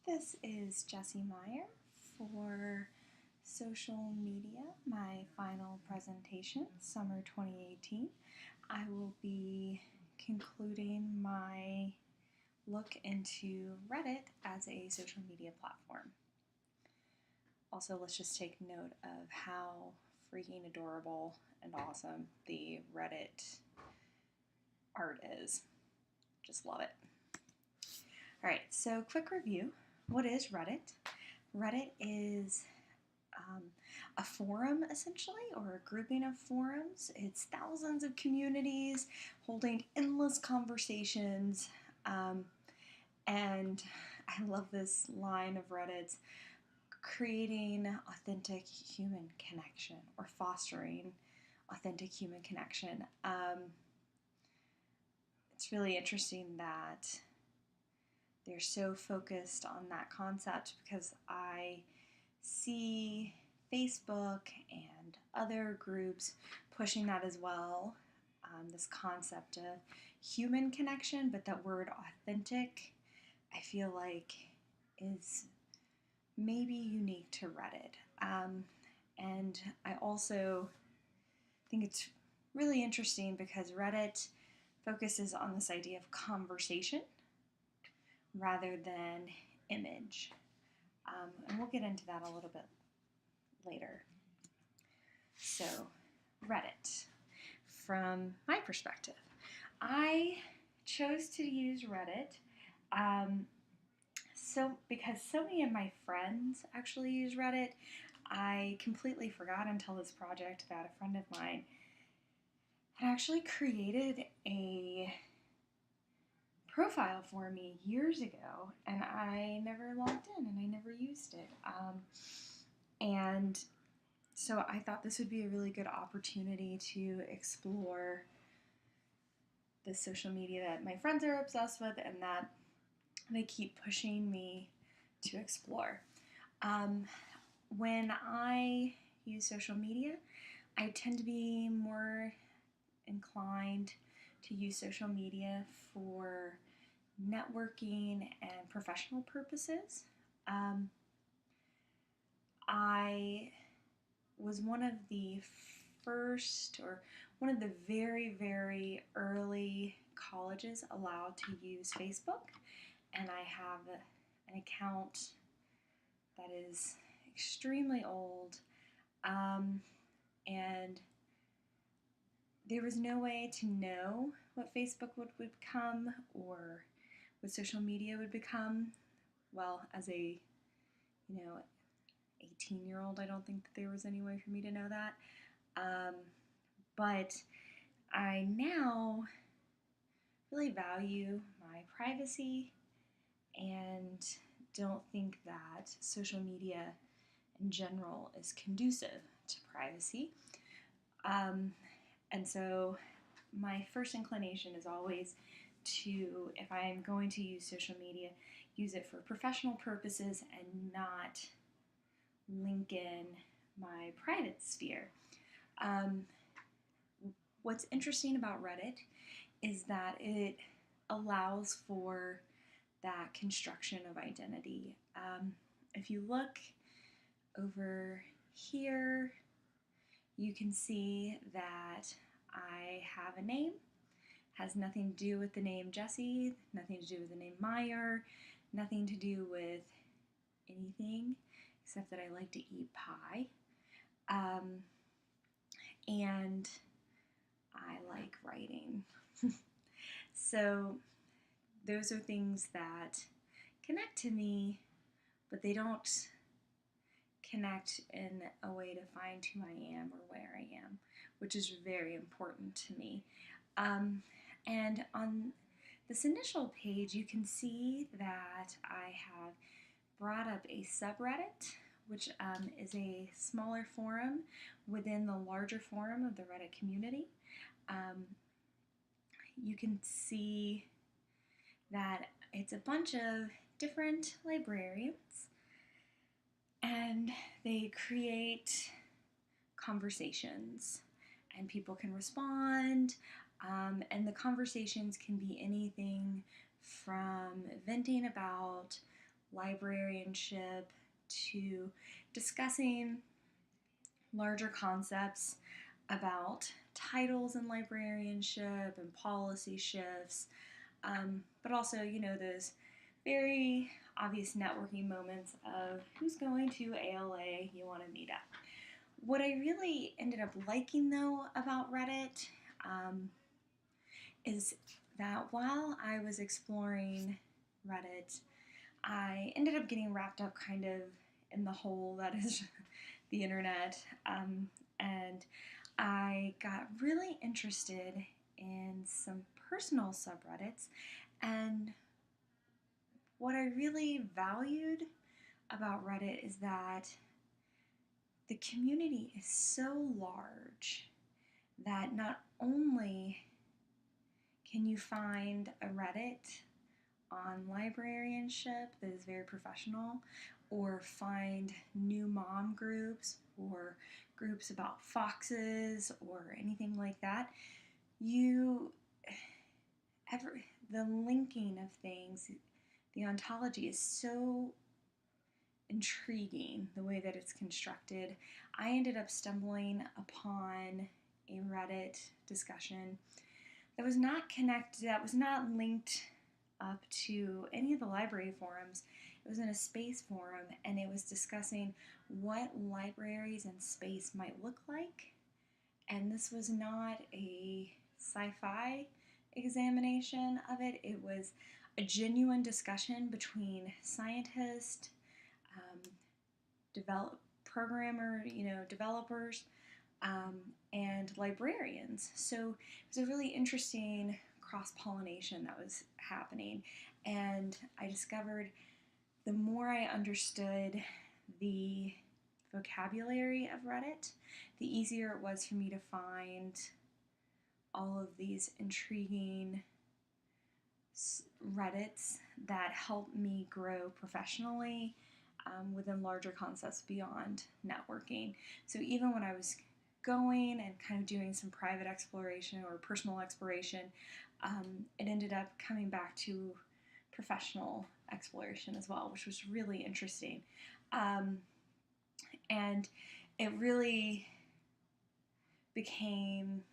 This is Jessie Meyer for social media, my final presentation, summer 2018. I will be concluding my look into Reddit as a social media platform. Also, let's just take note of how freaking adorable and awesome the Reddit art is. Just love it. All right, so quick review. What is Reddit? Reddit is a forum, essentially, or a grouping of forums. It's thousands of communities holding endless conversations. And I love this line of Reddit's: creating authentic human connection, or fostering authentic human connection. It's really interesting that they're so focused on that concept, because I see Facebook and other groups pushing that as well, this concept of human connection, but that word authentic, I feel like, is maybe unique to Reddit. And I also think it's really interesting because Reddit focuses on this idea of conversation rather than image. And we'll get into that a little bit later. So, Reddit. From my perspective, I chose to use Reddit because so many of my friends actually use Reddit. I completely forgot until this project that a friend of mine had actually created a profile for me years ago, and I never logged in and I never used it. And so I thought this would be a really good opportunity to explore the social media that my friends are obsessed with and that they keep pushing me to explore. When I use social media, I tend to be more inclined to use social media for networking and professional purposes. I was one of the very, very early colleges allowed to use Facebook, and I have an account that is extremely old, and there was no way to know what Facebook would become or what social media would become. Well, as a 18-year-old, I don't think that there was any way for me to know that. But I now really value my privacy and don't think that social media in general is conducive to privacy. And so my first inclination is always to, if I'm going to use social media, use it for professional purposes and not link in my private sphere. What's interesting about Reddit is that it allows for that construction of identity. If you look over here, you can see that I have a name. Has nothing to do with the name Jessie, nothing to do with the name Meyer, nothing to do with anything except that I like to eat pie. And I like writing. So those are things that connect to me, but they don't connect in a way to find who I am or where I am, which is very important to me. And on this initial page, you can see that I have brought up a subreddit, which is a smaller forum within the larger forum of the Reddit community. You can see that it's a bunch of different librarians, and they create conversations, and people can respond, and the conversations can be anything from venting about librarianship to discussing larger concepts about titles in librarianship and policy shifts, but also, those very obvious networking moments of who's going to ALA you want to meet at. What I really ended up liking, though, about Reddit is that while I was exploring Reddit, I ended up getting wrapped up kind of in the hole that is the internet, and I got really interested in some personal subreddits, and what I really valued about Reddit is that the community is so large that not only can you find a Reddit on librarianship that is very professional, or find new mom groups or groups about foxes or anything like that, the linking of things, the ontology is so intriguing the way that it's constructed. I ended up stumbling upon a Reddit discussion that was not linked up to any of the library forums. It was in a space forum, and it was discussing what libraries and space might look like. And this was not a sci-fi examination of it. It was a genuine discussion between scientists, developers, and librarians. So it was a really interesting cross-pollination that was happening, and I discovered the more I understood the vocabulary of Reddit, the easier it was for me to find all of these intriguing Reddits that helped me grow professionally within larger concepts beyond networking. So even when I was going and kind of doing some private exploration or personal exploration, it ended up coming back to professional exploration as well, which was really interesting. And it really became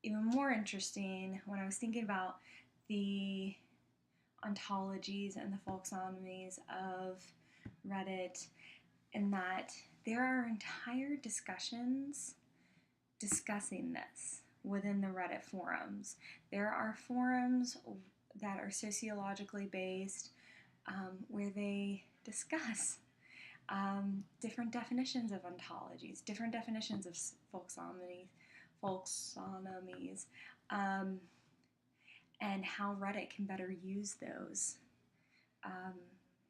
even more interesting when I was thinking about the ontologies and the folksonomies of Reddit, in that there are entire discussions discussing this within the Reddit forums. There are forums that are sociologically based, where they discuss different definitions of ontologies, different definitions of folksonomies, and how Reddit can better use those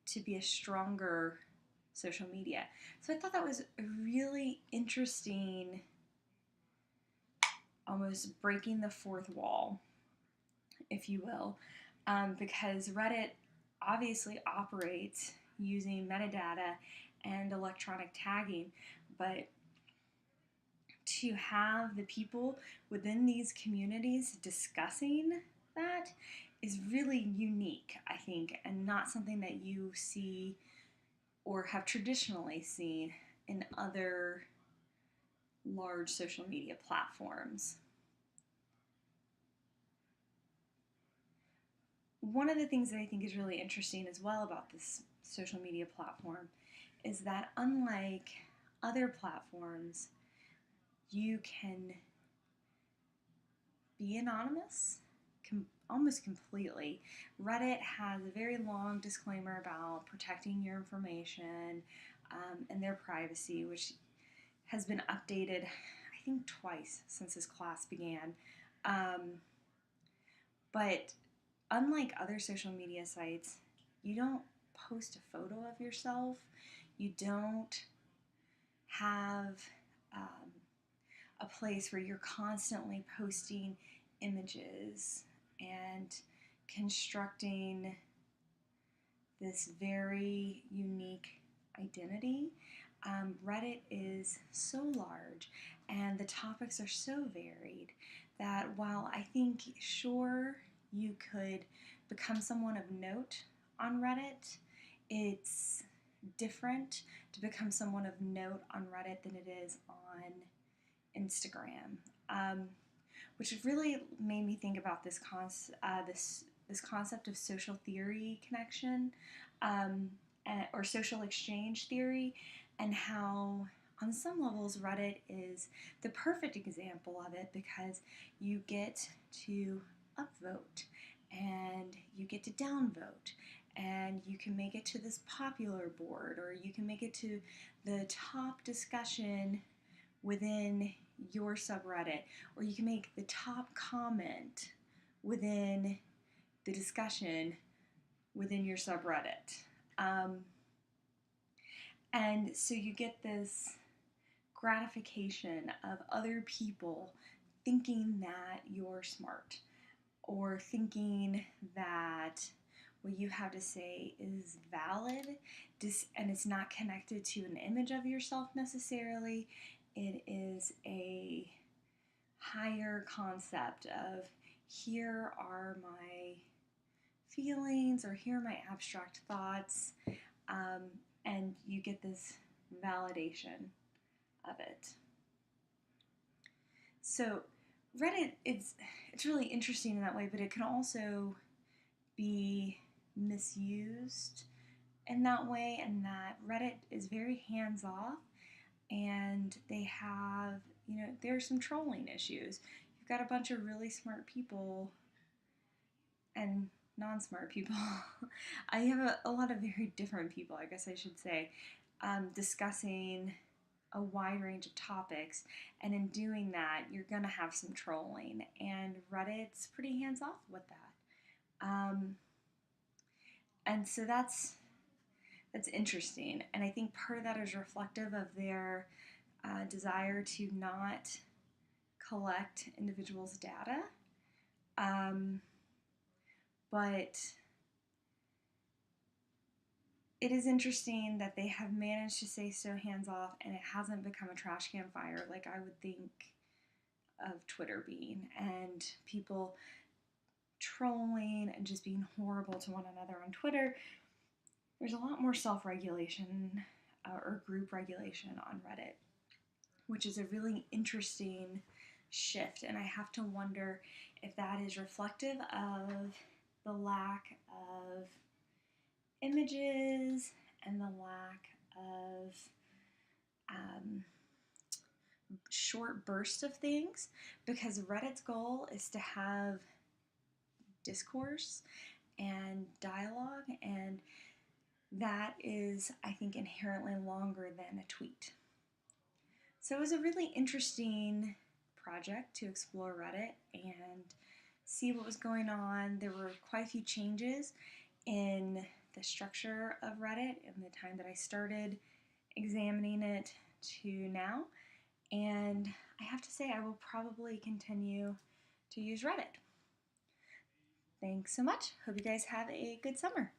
to be a stronger social media. So I thought that was a really interesting, almost breaking the fourth wall, if you will, because Reddit obviously operates using metadata and electronic tagging, but to have the people within these communities discussing that is really unique, I think, and not something that you see or have traditionally seen in other large social media platforms. One of the things that I think is really interesting as well about this social media platform is that unlike other platforms, you can be anonymous almost completely. Reddit has a very long disclaimer about protecting your information and their privacy, which has been updated, I think, twice since this class began. But unlike other social media sites, you don't post a photo of yourself. You don't have a place where you're constantly posting images and constructing this very unique identity. Reddit is so large and the topics are so varied that while I think, sure, you could become someone of note on Reddit. It's different to become someone of note on Reddit than it is on Instagram, which really made me think about this concept of social theory connection, or social exchange theory, and how on some levels Reddit is the perfect example of it, because you get to upvote and you get to downvote, and you can make it to this popular board, or you can make it to the top discussion within your subreddit, or you can make the top comment within the discussion within your subreddit. And so you get this gratification of other people thinking that you're smart, or thinking that what you have to say is valid, and it's not connected to an image of yourself necessarily. It is a higher concept of, here are my feelings, or here are my abstract thoughts, and you get this validation of it. So Reddit, it's really interesting in that way, but it can also be misused in that way, and that Reddit is very hands-off, and they have, there are some trolling issues. You've got a bunch of really smart people and non-smart people. I have a lot of very different people, I guess I should say, discussing a wide range of topics, and in doing that, you're going to have some trolling, and Reddit's pretty hands-off with that. And so that's interesting, and I think part of that is reflective of their desire to not collect individuals' data, but it is interesting that they have managed to stay so hands-off, and it hasn't become a trash can fire like I would think of Twitter being, and people trolling and just being horrible to one another on Twitter. There's a lot more self-regulation or group regulation on Reddit, which is a really interesting shift, and I have to wonder if that is reflective of the lack of images and the lack of short bursts of things, because Reddit's goal is to have discourse and dialogue, and that is, I think, inherently longer than a tweet. So it was a really interesting project to explore Reddit and see what was going on. There were quite a few changes in the structure of Reddit in the time that I started examining it to now, and I have to say I will probably continue to use Reddit. Thanks so much. Hope you guys have a good summer.